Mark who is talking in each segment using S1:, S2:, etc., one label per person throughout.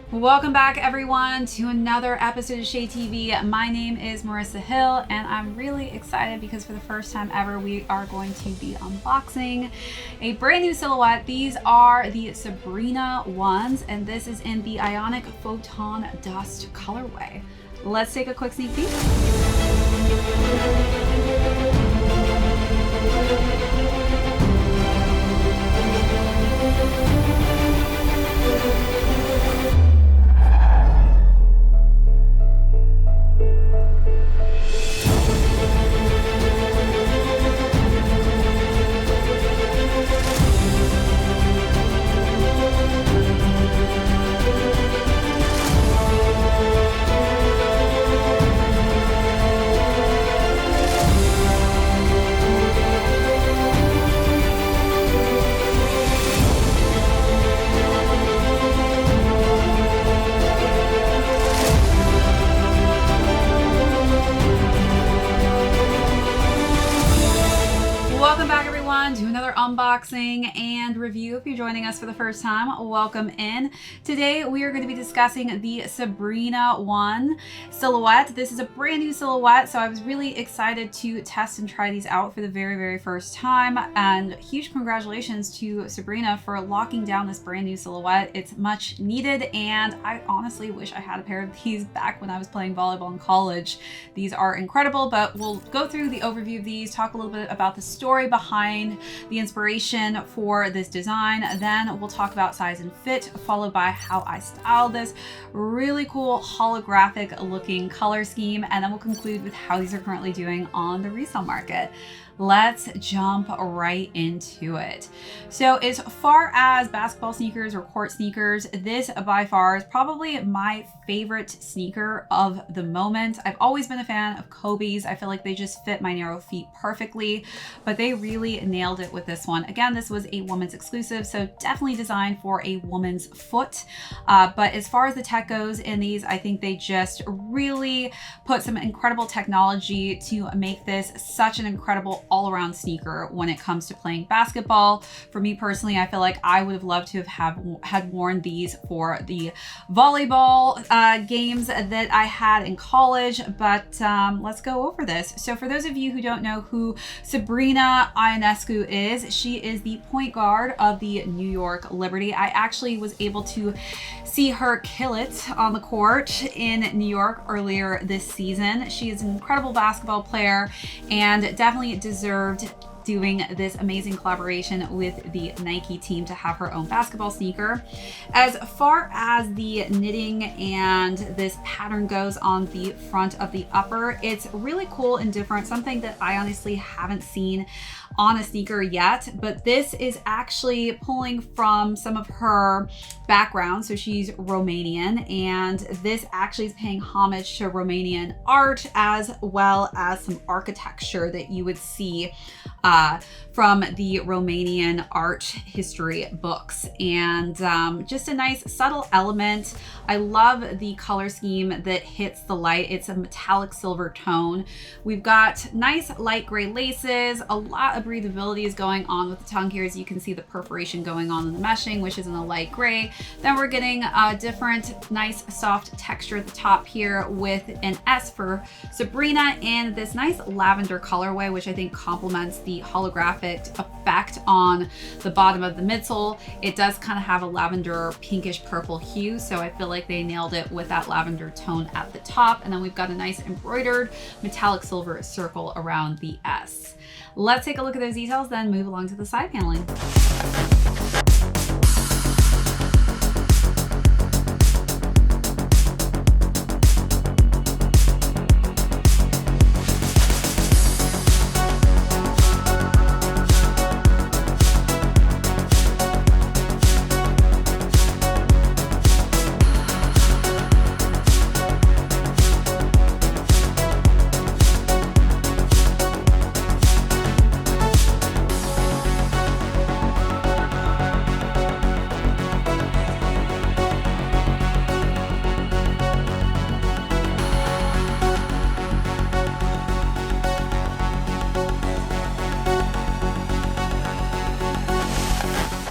S1: Welcome back, everyone, to another episode of ShadeTV. My name is Marissa Hill, and I'm really excited because for the first time ever, we are going to be unboxing a brand new silhouette. These are the Sabrina ones, and this is in the Ionic Photon Dust colorway. Let's take a quick sneak peek. Welcome back, everyone, to another unboxing and review. If you're joining us for the first time, welcome in. Today we are going to be discussing the Sabrina 1 silhouette. This is a brand new silhouette, so I was really excited to test and try these out for the very first time. And huge congratulations to Sabrina for locking down this brand new silhouette. It's much needed, and I honestly wish I had a pair of these back when I was playing volleyball in college. These are incredible, but we'll go through the overview of these, talk a little bit about the story behind the inspiration for this design. Then we'll talk about size and fit, followed by how I styled this really cool holographic looking color scheme. And then we'll conclude with how these are currently doing on the resale market. Let's jump right into it. So as far as basketball sneakers or court sneakers, this by far is probably my favorite sneaker of the moment. I've always been a fan of Kobe's. I feel like they just fit my narrow feet perfectly, but they really nailed it with this one. Again, this was a woman's exclusive, so definitely designed for a woman's foot. But as far as the tech goes in these, I think they just really put some incredible technology to make this such an incredible all-around sneaker when it comes to playing basketball. For me personally, I feel like I would have loved to have had worn these for the volleyball games that I had in college, but let's go over this. So for those of you who don't know who Sabrina Ionescu is, she is the point guard of the New York Liberty. I actually was able to see her kill it on the court in New York earlier this season. She is an incredible basketball player and definitely deserved doing this amazing collaboration with the Nike team to have her own basketball sneaker. As far as the knitting and this pattern goes on the front of the upper, it's really cool and different, something that I honestly haven't seen on a sneaker yet, but this is actually pulling from some of her background. So she's Romanian, and this actually is paying homage to Romanian art as well as some architecture that you would see from the Romanian art history books, and just a nice subtle element. I love the color scheme that hits the light. It's a metallic silver tone. We've got nice light gray laces. A lot of breathability is going on with the tongue here. As you can see, the perforation going on in the meshing, which is in a light gray. Then we're getting a different nice soft texture at the top here with an S for Sabrina and this nice lavender colorway, which I think complements the holographic effect on the bottom of the midsole. It does kind of have a lavender pinkish purple hue, so I feel like they nailed it with that lavender tone at the top. And then we've got a nice embroidered metallic silver circle around the S. Let's take a look at those details, then move along to the side paneling.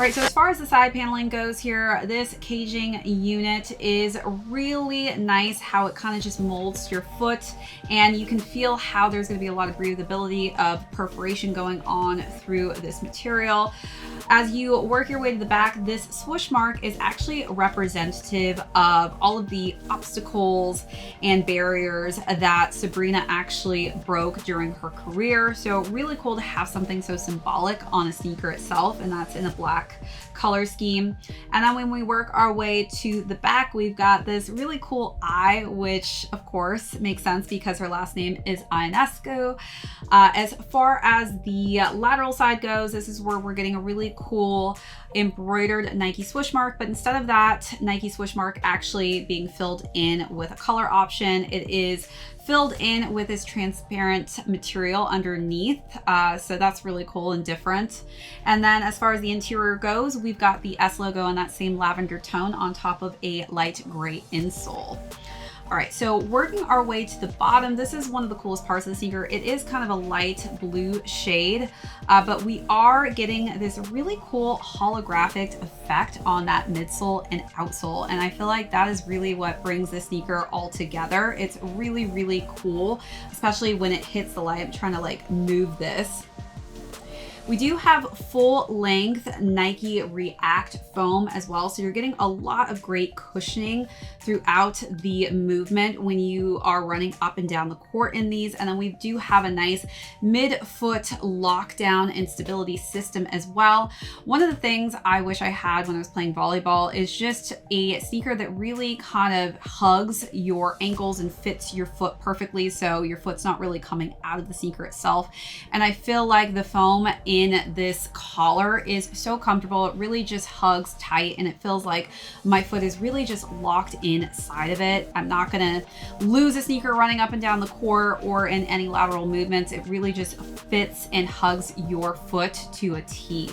S1: right, so as far as the side paneling goes here, this caging unit is really nice how it kind of just molds your foot, and you can feel how there's going to be a lot of breathability of perforation going on through this material. As you work your way to the back, this swoosh mark is actually representative of all of the obstacles and barriers that Sabrina actually broke during her career. So really cool to have something so symbolic on a sneaker itself, and that's in a black color scheme. And then when we work our way to the back, we've got this really cool eye, which of course makes sense because her last name is Ionescu. As far as the lateral side goes, this is where we're getting a really cool embroidered Nike swoosh mark, but instead of that Nike swoosh mark actually being filled in with a color option, it is filled in with this transparent material underneath. So that's really cool and different. And then as far as the interior goes, we've got the S logo in that same lavender tone on top of a light gray insole. All right, so working our way to the bottom, this is one of the coolest parts of the sneaker. It is kind of a light blue shade, but we are getting this really cool holographic effect on that midsole and outsole. And I feel like that is really what brings this sneaker all together. It's really, really cool, especially when it hits the light. I'm trying to like move this. We do have full length Nike React foam as well. So you're getting a lot of great cushioning throughout the movement when you are running up and down the court in these. And then we do have a nice mid-foot lockdown and stability system as well. One of the things I wish I had when I was playing volleyball is just a sneaker that really kind of hugs your ankles and fits your foot perfectly. So your foot's not really coming out of the sneaker itself. And I feel like the foam in this collar is so comfortable. It really just hugs tight and it feels like my foot is really just locked inside of it. I'm not gonna lose a sneaker running up and down the court or in any lateral movements. It really just fits and hugs your foot to a T.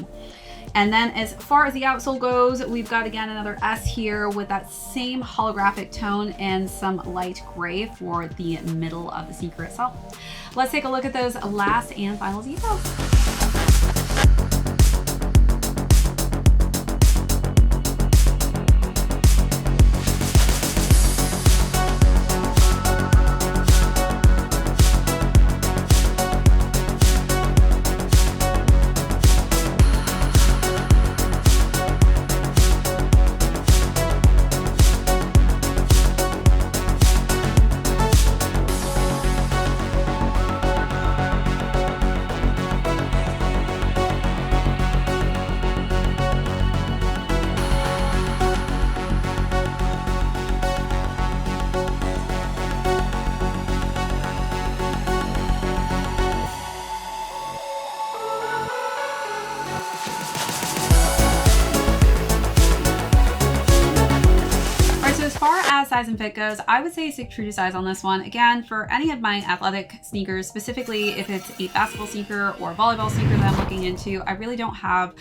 S1: And then as far as the outsole goes, we've got again another S here with that same holographic tone and some light gray for the middle of the sneaker itself. Let's take a look at those last and final details. Size and fit goes, I would say stick true to size on this one. Again, for any of my athletic sneakers, specifically if it's a basketball sneaker or a volleyball sneaker that I'm looking into, I really don't have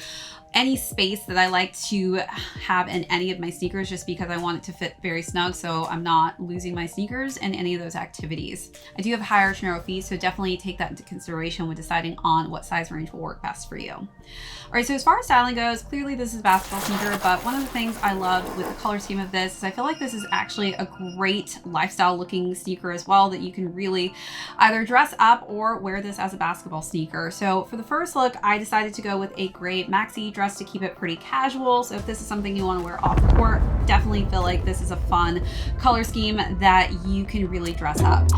S1: any space that I like to have in any of my sneakers just because I want it to fit very snug so I'm not losing my sneakers in any of those activities. I do have high arch narrow feet, so definitely take that into consideration when deciding on what size range will work best for you. All right, so as far as styling goes, clearly this is a basketball sneaker, but one of the things I love with the color scheme of this is I feel like this is actually a great lifestyle looking sneaker as well that you can really either dress up or wear this as a basketball sneaker. So for the first look, I decided to go with a gray maxi dress to keep it pretty casual. So if this is something you want to wear off the court, definitely feel like this is a fun color scheme that you can really dress up.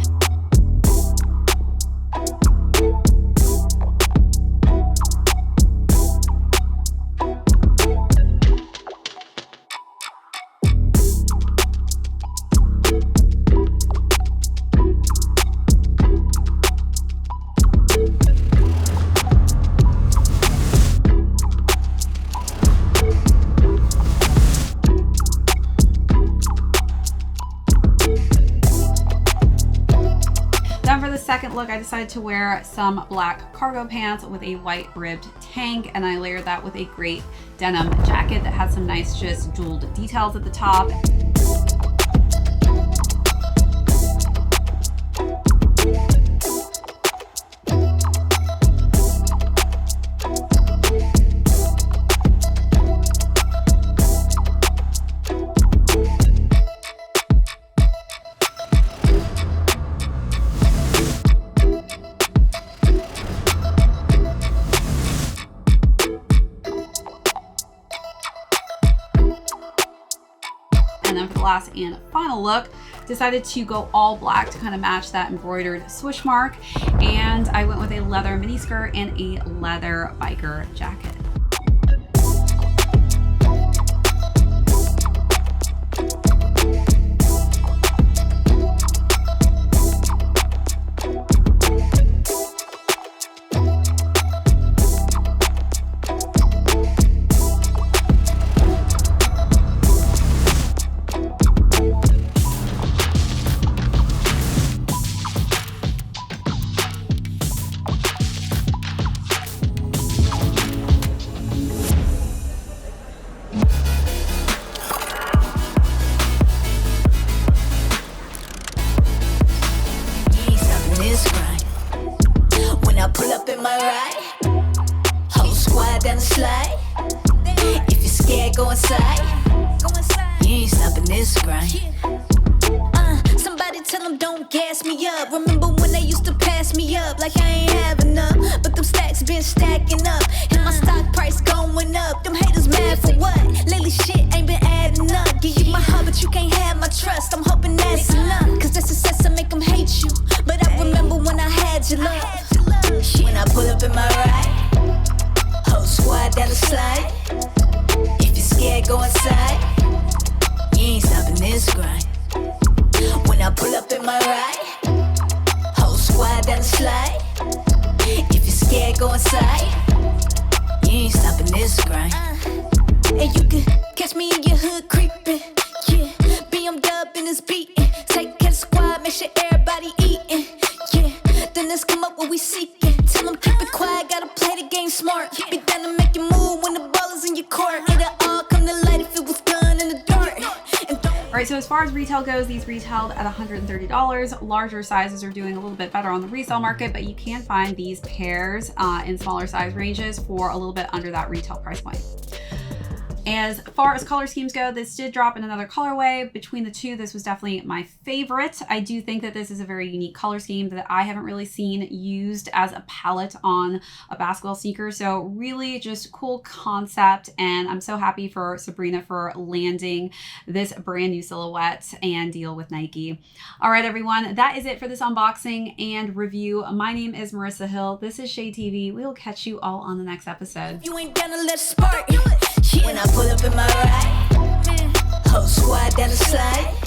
S1: Second look, I decided to wear some black cargo pants with a white ribbed tank, and I layered that with a great denim jacket that had some nice just jeweled details at the top. And then for the last and final look, decided to go all black to kind of match that embroidered swoosh mark. And I went with a leather mini skirt and a leather biker jacket.
S2: Go inside. You ain't stopping this grind. Somebody tell them don't gas me up. Remember when they used to pass me up like I ain't have enough, but them stacks been stacking up and my stock price going up. Them haters mad for what? Lately shit ain't been adding up. Give you my heart but you can't have my trust. I'm hoping that's enough, cause that success will make them hate you. But I remember when I had your love. When I pull up in my ride, whole squad down the slide. Scared, go inside. You ain't stopping this grind. When I pull up in my ride, whole squad down the slide. If you're scared, go inside. You ain't stopping this grind. And you can catch me in your hood creeping. Yeah, BMW in this beating. Take care of the squad, make sure everybody eating. Yeah, then let's come up what we seeking. Tell them keep it quiet, gotta play the game smart. Be down to make you move when the ball is in your court. It'll all come to light if it was done in the dark.
S1: All right, so as far as retail goes, these retailed at $130. Larger sizes are doing a little bit better on the resale market, but you can find these pairs in smaller size ranges for a little bit under that retail price point. As far as color schemes go, this did drop in another colorway. Between the two, this was definitely my favorite. I do think that this is a very unique color scheme that I haven't really seen used as a palette on a basketball sneaker. So really just cool concept. And I'm so happy for Sabrina for landing this brand new silhouette and deal with Nike. All right, everyone, that is it for this unboxing and review. My name is Marissa Hill. This is ShadeTV. We will catch you all on the next episode.
S2: You ain't gonna let spark. When I pull up in my ride, whole squad down the slide.